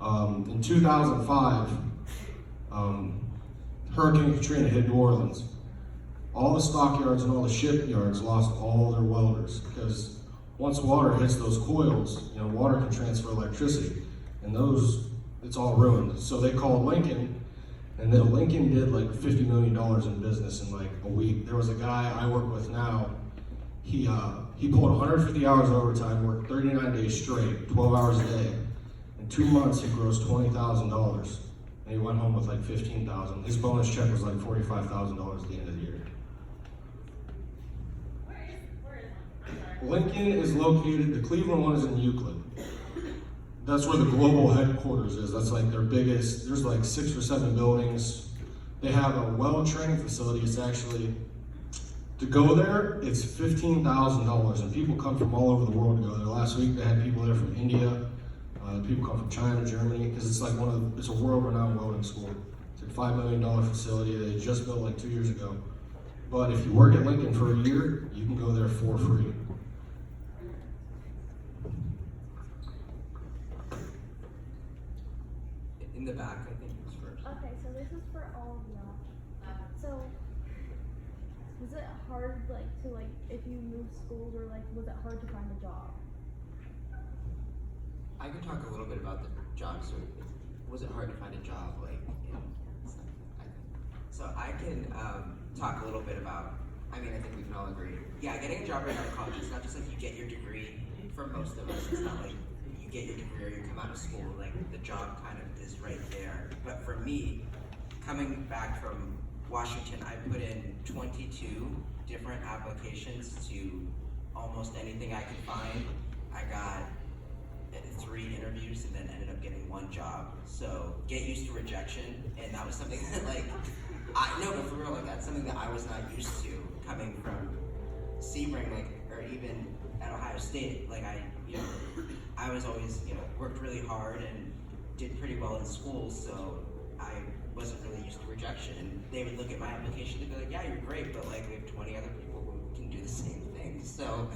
In 2005, Hurricane Katrina hit New Orleans. All the stockyards and all the shipyards lost all their welders, because once water hits those coils, water can transfer electricity, and it's all ruined. So they called Lincoln, and then Lincoln did like $50 million in business in like a week. There was a guy I work with now, he pulled 150 hours of overtime, worked 39 days straight, 12 hours a day. In 2 months, he grossed $20,000, and he went home with like $15,000. His bonus check was like $45,000 at the end of the year. Where is Lincoln? I'm sorry. Lincoln is located, the Cleveland one is in Euclid. That's where the global headquarters is. That's like their biggest, there's like 6 or 7 buildings. They have a weld training facility. It's actually, to go there, it's $15,000, and people come from all over the world to go there. Last week they had people there from India, people come from China, Germany, because it's like it's a world-renowned welding school. It's a $5 million facility they just built like 2 years ago. But if you work at Lincoln for a year, you can go there for free. In the back, I think it was first. Okay, so this is for all of y'all. So, was it hard, if you moved schools, or was it hard to find a job? I can talk a little bit about the job search. Was it hard to find a job? So I can talk a little bit about, I think we can all agree. Yeah, getting a job right out of college, it's not just like you get your degree. For most of us, it's not like you get your degree or you come out of school, like the job kind of is right there. But for me, coming back from Washington, I put in 22 different applications to almost anything I could find. I got 3 interviews and then ended up getting 1 job. So get used to rejection, and that was something that but for real, that's something that I was not used to coming from Sebring, or even at Ohio State. I was always, worked really hard and did pretty well in school, so I wasn't really used to rejection. And they would look at my application and be like, yeah, you're great, but we have 20 other people who can do the same thing. So,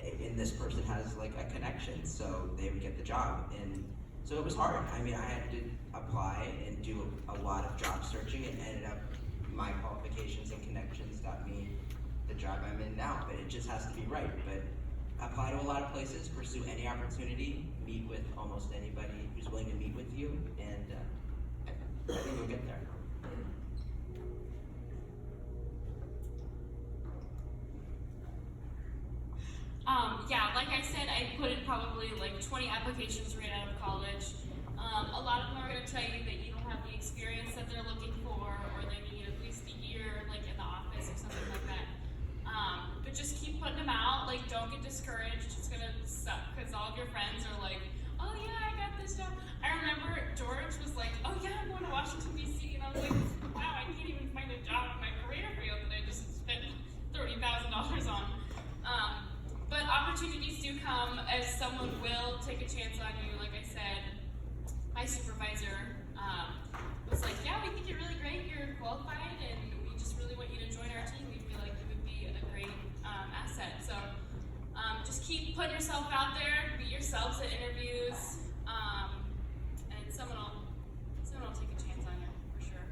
and this person has a connection, so they would get the job. And so it was hard. I had to apply and do a lot of job searching, and ended up my qualifications and connections got me the job I'm in now. But it just has to be right. But apply to a lot of places, pursue any opportunity, meet with almost anybody who's willing to meet with you, and I think you'll get there. Yeah, like I said, I put in probably 20 applications right out of college. A lot of them are going to tell you that you don't have the experience that they're looking for, or they need at least a year in the office or something like that. But just keep putting them out. Don't get discouraged. It's going to suck because all of your friends are like, oh yeah, I got this job. I remember George was like, oh yeah, I'm going to Washington, D.C. And I was like, wow, I can't even find a job in my career field that I just spent $30,000 on. But opportunities do come, as someone will take a chance on you. Like I said, my supervisor was like, yeah, we think you're really great, you're qualified, and we just really want you to join our team. We feel like you would be a great asset. So just keep putting yourself out there, be yourselves at interviews, and someone will take a chance on you, for sure.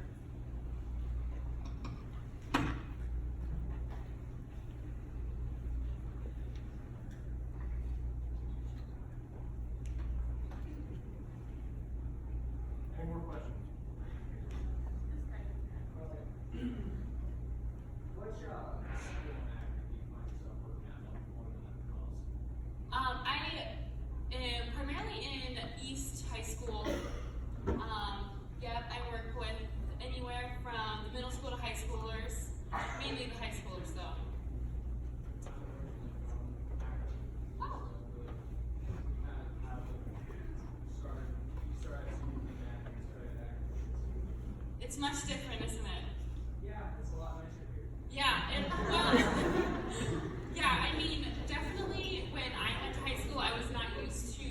Any more questions? What's your I am primarily in East High School. I work with anywhere from the middle school to high schoolers, mainly the high schoolers though. It's much different, isn't it? Yeah, it's a lot nicer here. Yeah, definitely when I went to high school, I was not used to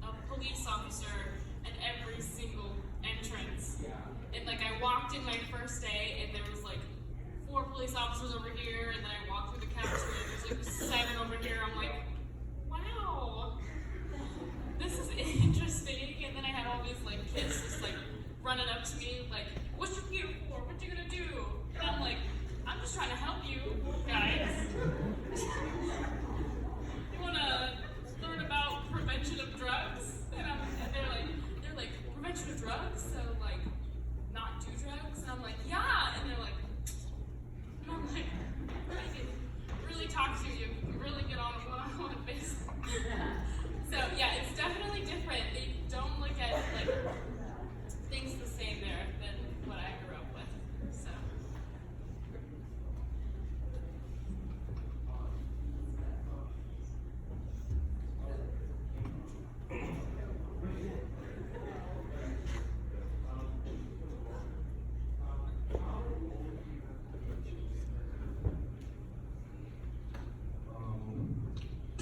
a police officer at every single entrance. Yeah. And I walked in my first day, and there was 4 police officers over here, and then I walked through the cafeteria, there's 7 over here. I'm like, wow, this is interesting. And then I had all these kids just running up to me, what's your uniform?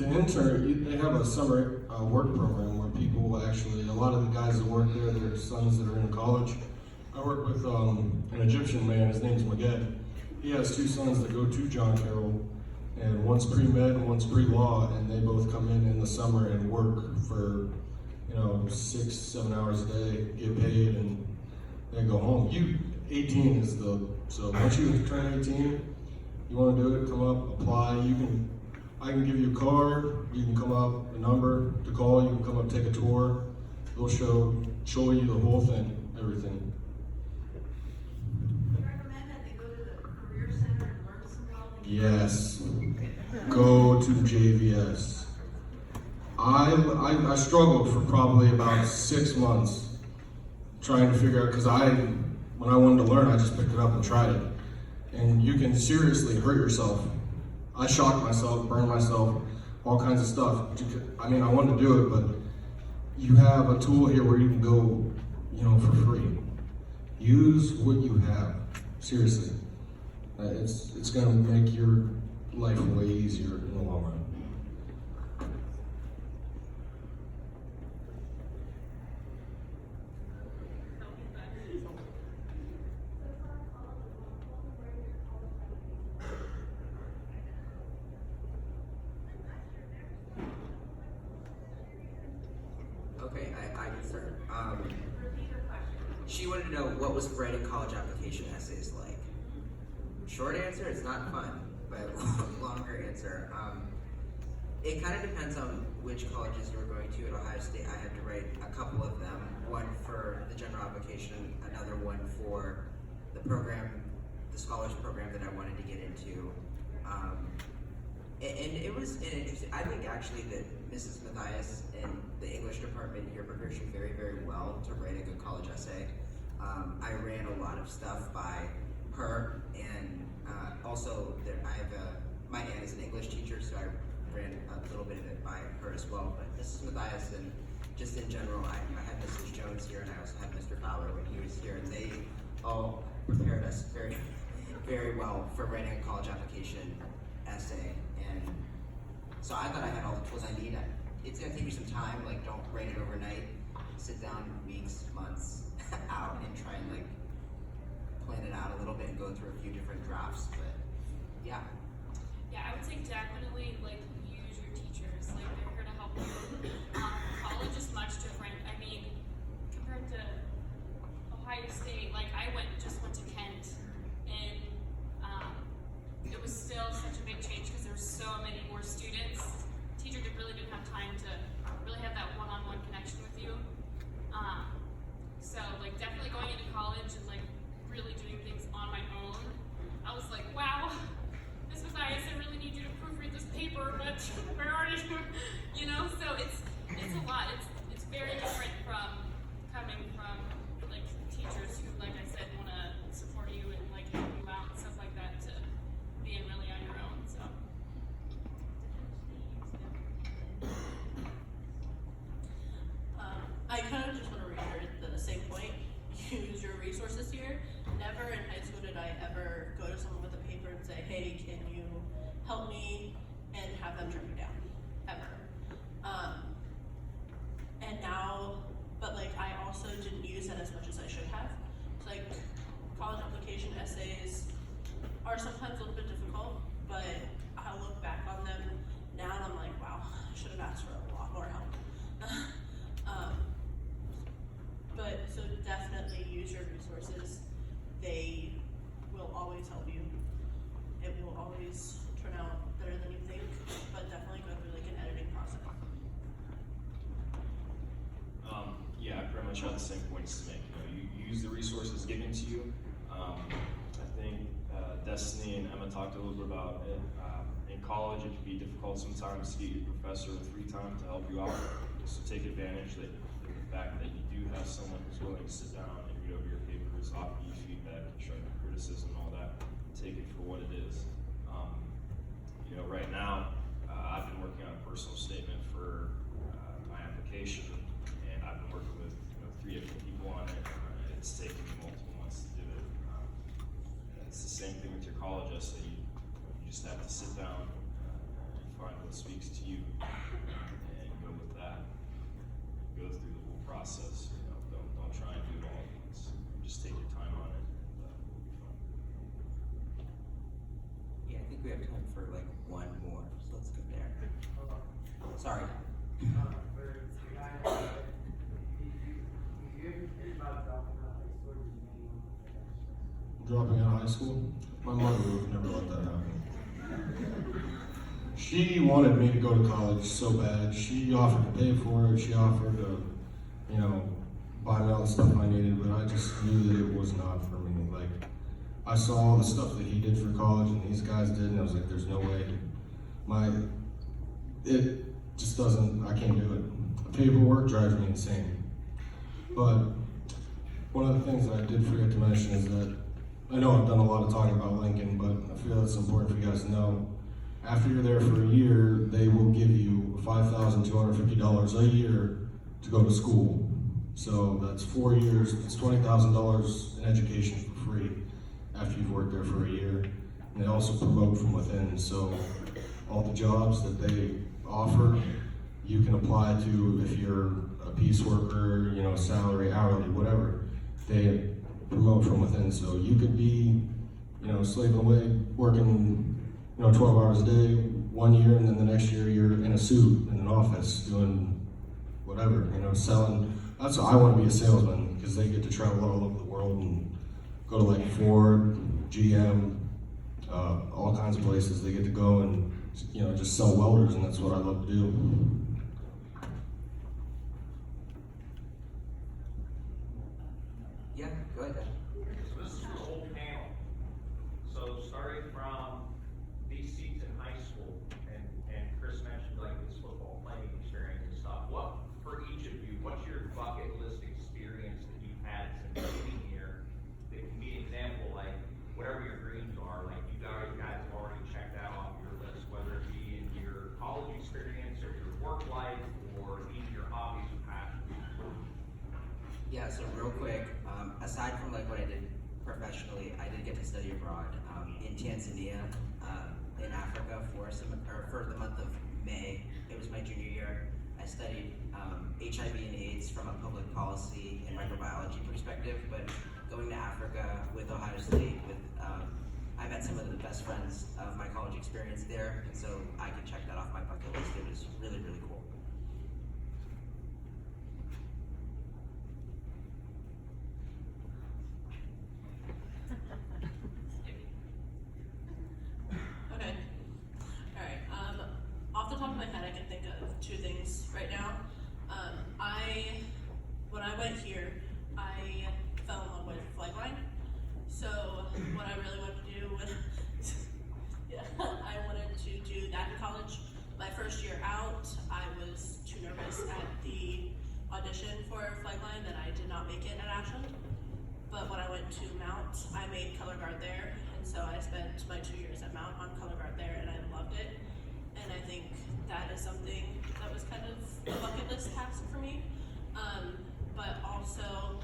To intern, they have a summer work program where people actually, a lot of the guys that work there, their sons that are in college. I work with an Egyptian man, his name's Maged. He has 2 sons that go to John Carroll, and one's pre-med and one's pre-law, and they both come in the summer and work for, 6-7 hours a day, get paid, and then go home. 18 is so once you turn 18, you want to do it, come up, apply. I can give you a card, you can come up, a number to call, you can come up, take a tour. They'll show you the whole thing, everything. Do you recommend that they go to the career center and learn some welding? Yes. Go to JVS. I struggled for probably about 6 months trying to figure out, because when I wanted to learn, I just picked it up and tried it. And you can seriously hurt yourself. I shocked myself, burned myself, all kinds of stuff. I mean, I wanted to do it, but you have a tool here where you can go, for free. Use what you have, seriously. It's gonna make your life way easier in the long run. Okay, I can start. She wanted to know what was writing college application essays like. Short answer, it's not fun, but longer answer. It kind of depends on which colleges you were going to. At Ohio State, I had to write a couple of them. One for the general application, another one for the program, the scholarship program that I wanted to get into. And it was an interesting, I think actually that Mrs. Mathias in the English department here prepares you very, very well to write a good college essay. I ran a lot of stuff by her, and also my aunt is an English teacher, so I ran a little bit of it by her as well. But Mrs. Mathias and just in general, I had Mrs. Jones here, and I also had Mr. Fowler when he was here, and they all prepared us very, very well for writing a college application essay. And so I thought I had all the tools I need. It's gonna take me some time, like don't write it overnight. Sit down weeks, months out and try and like plan it out a little bit and go through a few different drafts, but yeah. Yeah, I would say definitely like use your teachers. Like they're here to help you. College is much different. I mean, compared to Ohio State, like I just went to Kent, and it was still such a big change because there were so many more students. Teacher really didn't have time to really have that one-on-one connection with you. So like definitely going into college and like really doing things on my own. I was like, wow, Ms. Mathias, I really need you to proofread this paper, but where are you? So it's a lot. It's very different from coming from like teachers who, like I said, want to support you and like help you out and stuff like that to being really on your own. So. I kind of just want to reiterate the same point. Use your resources here. Never in high school did I ever go to someone with a paper and say, hey, can you help me, and have them turn me down, ever. And now, but like I also didn't use that as much as I should have. So, like college application essays are sometimes a little bit difficult, but I'll look back on them now and I'm like, wow, I should have asked for a lot more help. But so definitely use your resources. They will always help you. It will always turn out better than you think, but definitely go through like an editing process. Yeah, I pretty much have the same points to make. You use the resources given to you. I think Destiny and Emma talked a little bit about it. In college, it can be difficult sometimes to get your professor with free time to help you out. So take advantage of the fact that you do have someone who's willing to sit down and read over your papers, offer you feedback, constructive criticism, all that. Take it for what it is. Right now, I've been working on a personal statement for my application, and I've been working with 3 different people on it. It's taken me multiple months to do it. It's the same thing with your college essay. You just have to sit down and find what speaks to you and go with that. Go through the whole process. You know, don't try and do it all at once. Just take your time on it. It'll be fun. Yeah, I think we have time for like one more, so let's go there. Sorry. Dropping out of high school, my mother would never let that happen. She wanted me to go to college so bad. She offered to pay for it. She offered to, you know, buy me all the stuff I needed, but I just knew that it was not for me. Like, I saw all the stuff that he did for college and these guys did, and I was like, there's no way. It just doesn't, I can't do it. The paperwork drives me insane. But one of the things that I did forget to mention is that I know I've done a lot of talking about Lincoln, but I feel it's important for you guys to know. After you're there for a year, they will give you $5,250 a year to go to school. So that's 4 years, that's $20,000 in education for free after you've worked there for a year. And they also promote from within, so all the jobs that they offer, you can apply to if you're a piece worker, you know, salary, hourly, whatever. They promote from within, so you could be, you know, slaving away, working, you know, 12 hours a day, 1 year, and then the next year you're in a suit in an office doing whatever, you know, selling. That's why I want to be a salesman, because they get to travel all over the world and go to like Ford, GM, all kinds of places. They get to go and, you know, just sell welders, and that's what I love to do. Yeah, go ahead, Dan. So this is for the whole panel. So starting from these seats in high school, and Chris mentioned like his football playing experience and stuff. What, for each of you, what's your bucket list experience that you've had since being here that can be an example, like whatever your dreams are, like you guys have already checked that off your list, whether it be in your college experience or your work life or even your hobbies and passions. Yeah, so real quick, aside from like what I did professionally, I did get to study abroad in Tanzania, in Africa for the month of May. It was my junior year. I studied HIV and AIDS from a public policy and microbiology perspective, but going to Africa with Ohio State, I met some of the best friends of my college experience there, and so I can check that off my bucket list. It was really, really cool. Okay. Alright, off the top of my head, I can think of two things right now. When I went here, I fell in love with Flightline. So, what I really wanted to do I wanted to do that in college. My first year out, I was too nervous at the audition for Flightline that I did not make it at Ashland. But when I went to Mount, I made color guard there, and so I spent my 2 years at Mount on color guard there, and I loved it. And I think that is something that was kind of a bucket list task for me. But also,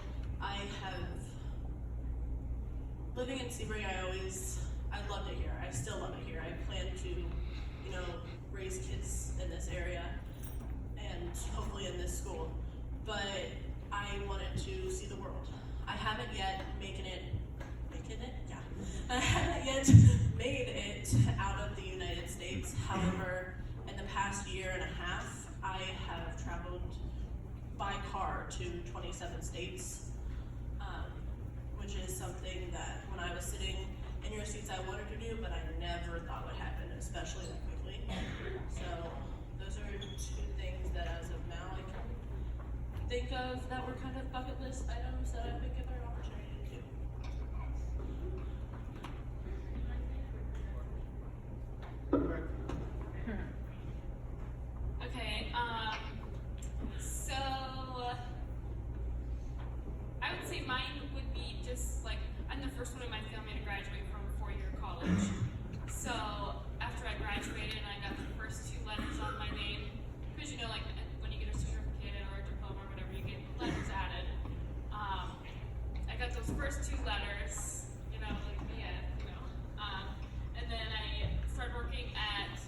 living in Sebring, I loved it here. I still love it here. I plan to, you know, raise kids in this area and hopefully in this school. But I wanted to see the world. I haven't yet I haven't yet made it out of the United States. However, in the past year and a half, I have traveled by car to 27 states, which is something that when I was sitting in your seats I wanted to do, but I never thought would happen, especially that quickly. So those are two things that as of now I can think of that were kind of bucket list items that I've been given an opportunity to do. Okay, so I would say mine would be just like, I'm the first one in my family to graduate from a 4-year college. So after I graduated, I got the first 2 letters on my name, because you know, like when you get a certificate or a diploma or whatever, you get letters added. I got those first 2 letters, you know, like, yeah, you know. And then I started working at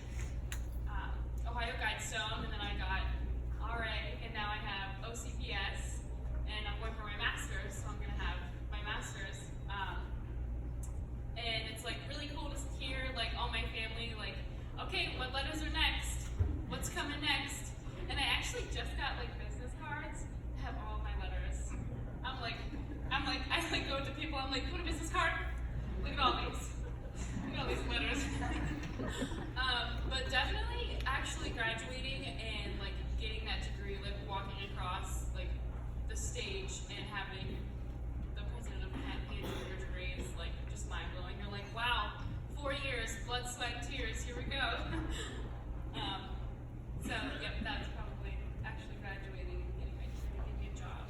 okay, what letters are next? What's coming next? And I actually just got like business cards that have all of my letters. I like go to people, I'm like, want a business card? Look at all these. Look at all these letters. But definitely actually graduating and like getting that degree, like walking across like the stage and having the president of Penn pay for your degree is like just mind blowing. You're like, wow, 4 years, blood, sweat, tears, here we go. So yep, that's probably actually graduating and getting my degree and getting a job.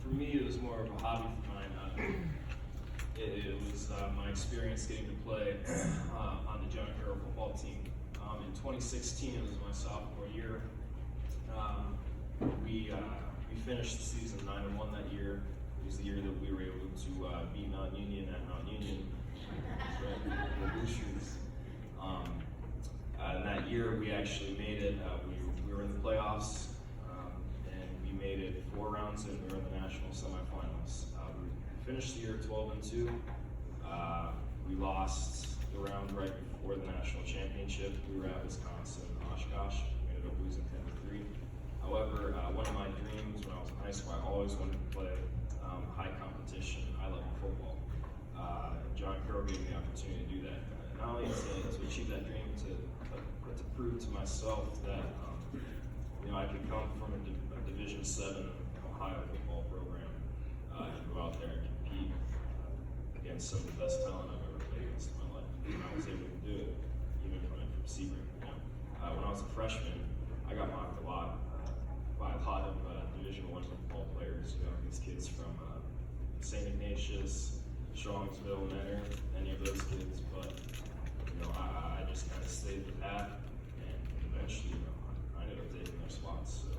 For me, it was more of a hobby of mine. It was my experience getting to play on the John Carroll football team. In 2016, it was my sophomore year. We finished the season 9-1 that year. It was the year that we were able to beat Mount Union at Mount Union. The Boosters. And that year, we actually made it. We were in the playoffs. We made it 4 rounds and we were in the national semifinals. We finished the year 12-2. We lost the round right before the national championship. We were at Wisconsin, Oshkosh. We ended up losing 10-3. However, one of my dreams when I was in high school, I always wanted to play high competition, high-level football. John Carroll gave me the opportunity to do that. Not only to achieve that dream, but to prove to myself that I could come from a Division 7 Ohio football program and go out there and compete against some of the best talent I've ever played against in my life. And I was able to do it, even coming from Sebring. When I was a freshman, I got mocked a lot by a lot of Division 1 football players. These kids from St. Ignatius, Strongsville, Mentor, any of those kids. But I just kind of stayed the path, and eventually, I ended up taking their spots. So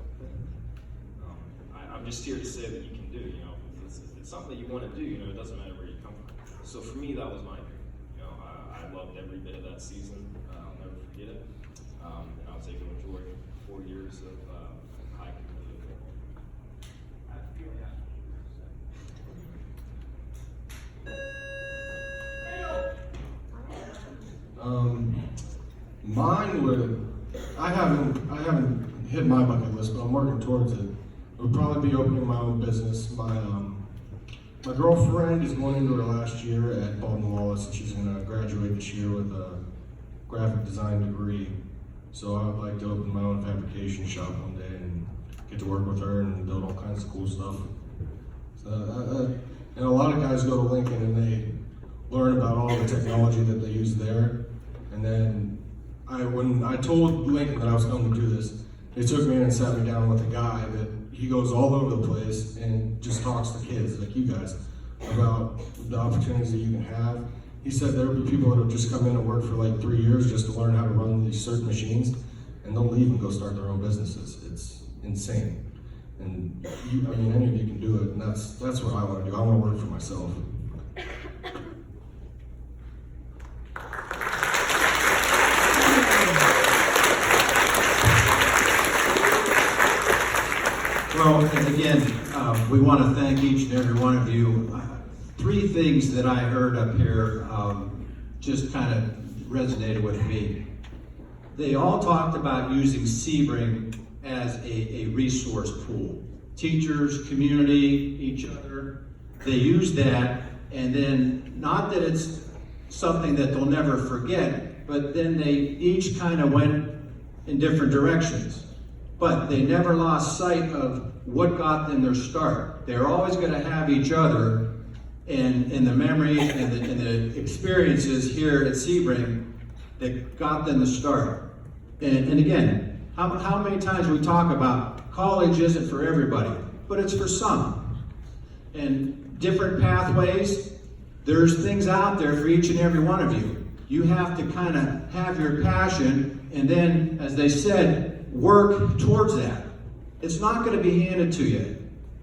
I'm just here to say that you can do. If it's something that you want to do, it doesn't matter where you come from. So for me, that was my dream. I loved every bit of that season. I'll never forget it. And I was able to enjoy 4 years of high competitive football. I feel that. Mine would, I haven't hit my bucket list, but I'm working towards it. It would probably be opening my own business. My girlfriend is going into her last year at Baldwin Wallace, and she's going to graduate this year with a graphic design degree. So I would like to open my own fabrication shop one day and get to work with her and build all kinds of cool stuff. So, and a lot of guys go to Lincoln and they learn about all the technology that they use there. And then when I told Lincoln that I was going to do this, they took me in and sat me down with a guy that he goes all over the place and just talks to kids like you guys about the opportunities that you can have. He said there would be people that would just come in and work for like 3 years just to learn how to run these certain machines, and they'll leave and go start their own businesses. It's insane. And any of you can do it, and that's what I want to do. I want to work for myself. Well, and again, we want to thank each and every one of you. 3 things that I heard up here just kind of resonated with me. They all talked about using Sebring as a resource pool. Teachers, community, each other, they use that, and then not that it's something that they'll never forget, but then they each kind of went in different directions. But they never lost sight of what got them their start. They're always going to have each other and the memories and the experiences here at Sebring that got them the start. And again, how many times we talk about college isn't for everybody, but it's for some. And different pathways, there's things out there for each and every one of you. You have to kind of have your passion, and then, as they said, work towards that. It's not going to be handed to you.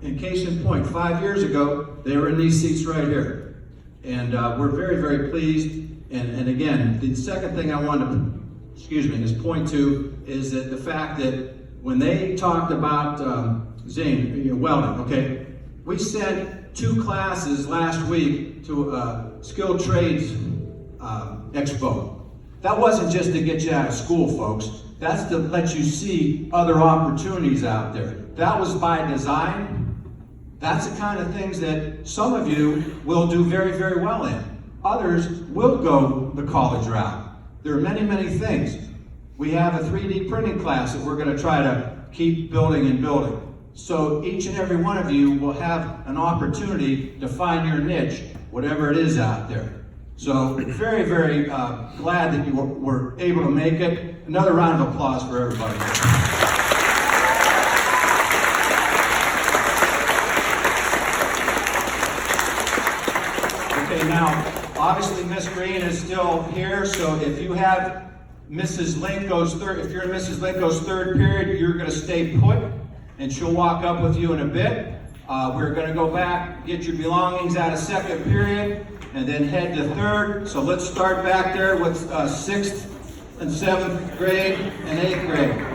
In case in point, 5 years ago, they were in these seats right here. And we're very, very pleased. And again, the second thing I want to, is point to is that the fact that when they talked about Zane, welding, okay, We sent 2 classes last week to a skilled trades expo. That wasn't just to get you out of school, folks. That's to let you see other opportunities out there. That was by design. That's the kind of things that some of you will do very, very well in. Others will go the college route. There are many, many things. We have a 3D printing class that we're going to try to keep building and building. So each and every one of you will have an opportunity to find your niche, whatever it is out there. So very, very glad that you were able to make it. Another round of applause for everybody. Okay, now, obviously Miss Green is still here, so if you have Mrs. Linko's if you're in Mrs. Linko's third period, you're going to stay put, and she'll walk up with you in a bit. We're going to go back, get your belongings out of second period, and then head to third. So let's start back there with 6th and 7th grade and 8th grade.